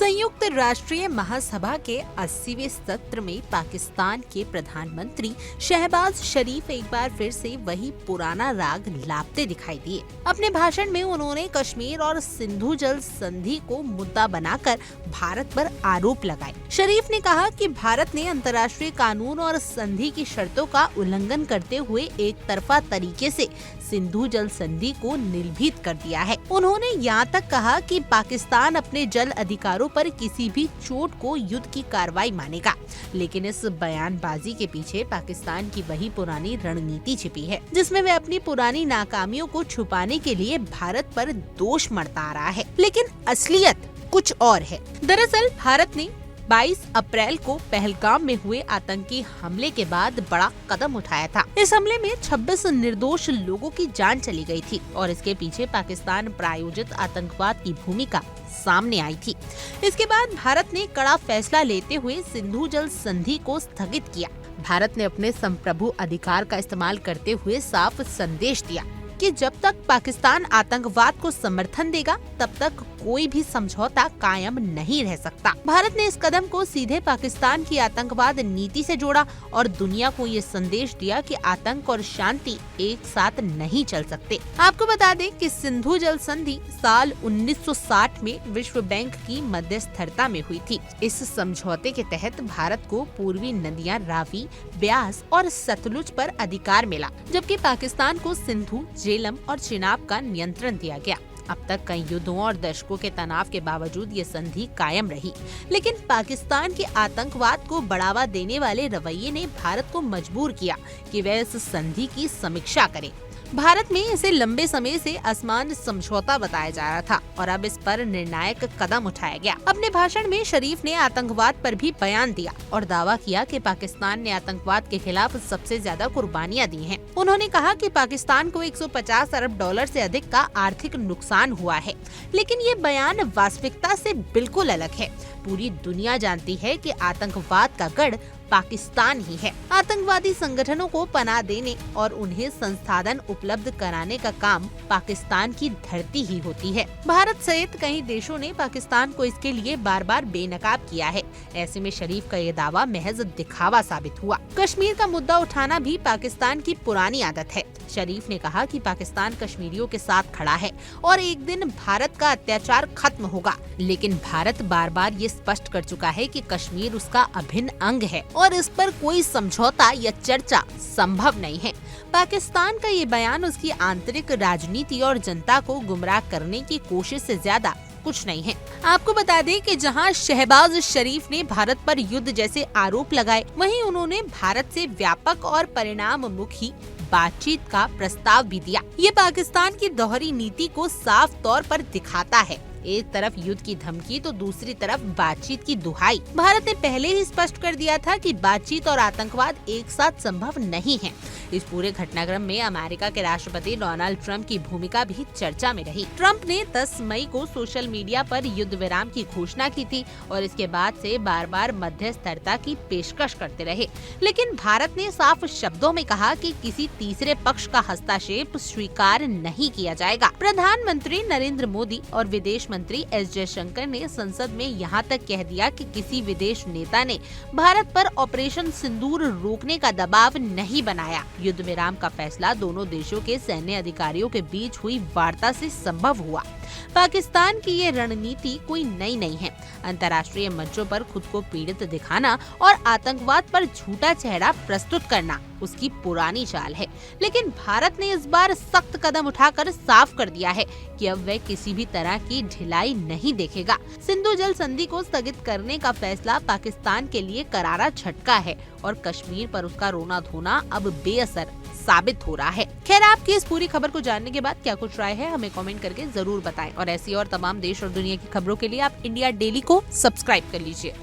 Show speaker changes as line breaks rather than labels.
संयुक्त राष्ट्रीय महासभा के 80वें सत्र में पाकिस्तान के प्रधानमंत्री शहबाज शरीफ एक बार फिर से वही पुराना राग लापते दिखाई दिए। अपने भाषण में उन्होंने कश्मीर और सिंधु जल संधि को मुद्दा बनाकर भारत पर आरोप लगाए। शरीफ ने कहा कि भारत ने अंतर्राष्ट्रीय कानून और संधि की शर्तों का उल्लंघन करते हुए एक तरफा तरीके से सिंधु जल संधि को निर्भीत कर दिया है। उन्होंने यहाँ तक कहा कि पाकिस्तान अपने जल अधिकारों पर किसी भी चोट को युद्ध की कार्रवाई मानेगा, लेकिन इस बयानबाजी के पीछे पाकिस्तान की वही पुरानी रणनीति छिपी है, जिसमें वे अपनी पुरानी नाकामियों को छुपाने के लिए भारत पर दोष मढ़ता आ रहा है, लेकिन असलियत कुछ और है। दरअसल भारत ने 22 अप्रैल को पहलगाम में हुए आतंकी हमले के बाद बड़ा कदम उठाया था। इस हमले में 26 निर्दोष लोगों की जान चली गई थी और इसके पीछे पाकिस्तान प्रायोजित आतंकवाद की भूमिका सामने आई थी। इसके बाद भारत ने कड़ा फैसला लेते हुए सिंधु जल संधि को स्थगित किया। भारत ने अपने संप्रभु अधिकार का इस्तेमाल करते हुए साफ संदेश दिया कि जब तक पाकिस्तान आतंकवाद को समर्थन देगा तब तक कोई भी समझौता कायम नहीं रह सकता। भारत ने इस कदम को सीधे पाकिस्तान की आतंकवाद नीति से जोड़ा और दुनिया को ये संदेश दिया कि आतंक और शांति एक साथ नहीं चल सकते। आपको बता दें कि सिंधु जल संधि साल 1960 में विश्व बैंक की मध्यस्थता में हुई थी। इस समझौते के तहत भारत को पूर्वी नदियां रावी, ब्यास और सतलुज पर अधिकार मिला, जबकि पाकिस्तान को सिंधु, झेलम और चिनाब का नियंत्रण दिया गया। अब तक कई युद्धों और दशकों के तनाव के बावजूद ये संधि कायम रही, लेकिन पाकिस्तान के आतंकवाद को बढ़ावा देने वाले रवैये ने भारत को मजबूर किया कि वह इस संधि की समीक्षा करे। भारत में इसे लंबे समय से आसमान समझौता बताया जा रहा था और अब इस पर निर्णायक कदम उठाया गया। अपने भाषण में शरीफ ने आतंकवाद पर भी बयान दिया और दावा किया कि पाकिस्तान ने आतंकवाद के खिलाफ सबसे ज्यादा कुर्बानियां दी हैं। उन्होंने कहा कि पाकिस्तान को 150 अरब डॉलर से अधिक का आर्थिक नुकसान हुआ है, लेकिन ये बयान वास्तविकता से बिल्कुल अलग है। पूरी दुनिया जानती है कि आतंकवाद का गढ़ पाकिस्तान ही है। आतंकवादी संगठनों को पनाह देने और उन्हें संसाधन उपलब्ध कराने का काम पाकिस्तान की धरती ही होती है। भारत सहित कई देशों ने पाकिस्तान को इसके लिए बार बार बेनकाब किया है। ऐसे में शरीफ का ये दावा महज दिखावा साबित हुआ। कश्मीर का मुद्दा उठाना भी पाकिस्तान की पुरानी आदत है। शरीफ ने कहा कि पाकिस्तान कश्मीरियों के साथ खड़ा है और एक दिन भारत का अत्याचार खत्म होगा, लेकिन भारत बार बार ये स्पष्ट कर चुका है कि कश्मीर उसका अभिन्न अंग है और इस पर कोई समझौता या चर्चा संभव नहीं है। पाकिस्तान का ये बयान उसकी आंतरिक राजनीति और जनता को गुमराह करने की कोशिश से ज्यादा कुछ नहीं है। आपको बता दें कि जहां शहबाज शरीफ ने भारत पर युद्ध जैसे आरोप लगाए, वहीं उन्होंने भारत से व्यापक और परिणाममुखी बातचीत का प्रस्ताव भी दिया। ये पाकिस्तान की दोहरी नीति को साफ तौर पर दिखाता है। एक तरफ युद्ध की धमकी तो दूसरी तरफ बातचीत की दुहाई। भारत ने पहले ही स्पष्ट कर दिया था कि बातचीत और आतंकवाद एक साथ संभव नहीं है। इस पूरे घटनाक्रम में अमेरिका के राष्ट्रपति डोनाल्ड ट्रंप की भूमिका भी चर्चा में रही। ट्रंप ने 10 मई को सोशल मीडिया पर युद्ध विराम की घोषणा की थी और इसके बाद से बार बार मध्यस्थता की पेशकश करते रहे, लेकिन भारत ने साफ शब्दों में कहा कि किसी तीसरे पक्ष का हस्तक्षेप स्वीकार नहीं किया जाएगा। प्रधानमंत्री नरेंद्र मोदी और विदेश मंत्री एस जयशंकर ने संसद में यहाँ तक कह दिया कि किसी विदेश नेता ने भारत पर ऑपरेशन सिंदूर रोकने का दबाव नहीं बनाया। युद्ध विराम का फैसला दोनों देशों के सैन्य अधिकारियों के बीच हुई वार्ता से संभव हुआ। पाकिस्तान की ये रणनीति कोई नई नहीं है। अंतर्राष्ट्रीय मंचों पर खुद को पीड़ित दिखाना और आतंकवाद पर झूठा चेहरा प्रस्तुत करना उसकी पुरानी चाल है, लेकिन भारत ने इस बार सख्त कदम उठाकर साफ कर दिया है कि अब वह किसी भी तरह की ढिलाई नहीं देखेगा। सिंधु जल संधि को स्थगित करने का फैसला पाकिस्तान के लिए करारा झटका है और कश्मीर पर उसका रोना धोना अब बेअसर साबित हो रहा है। खैर, आपकी इस पूरी खबर को जानने के बाद क्या कुछ राय है, हमें कमेंट करके जरूर बताएं और ऐसी और तमाम देश और दुनिया की खबरों के लिए आप इंडिया डेली को सब्सक्राइब कर लीजिए।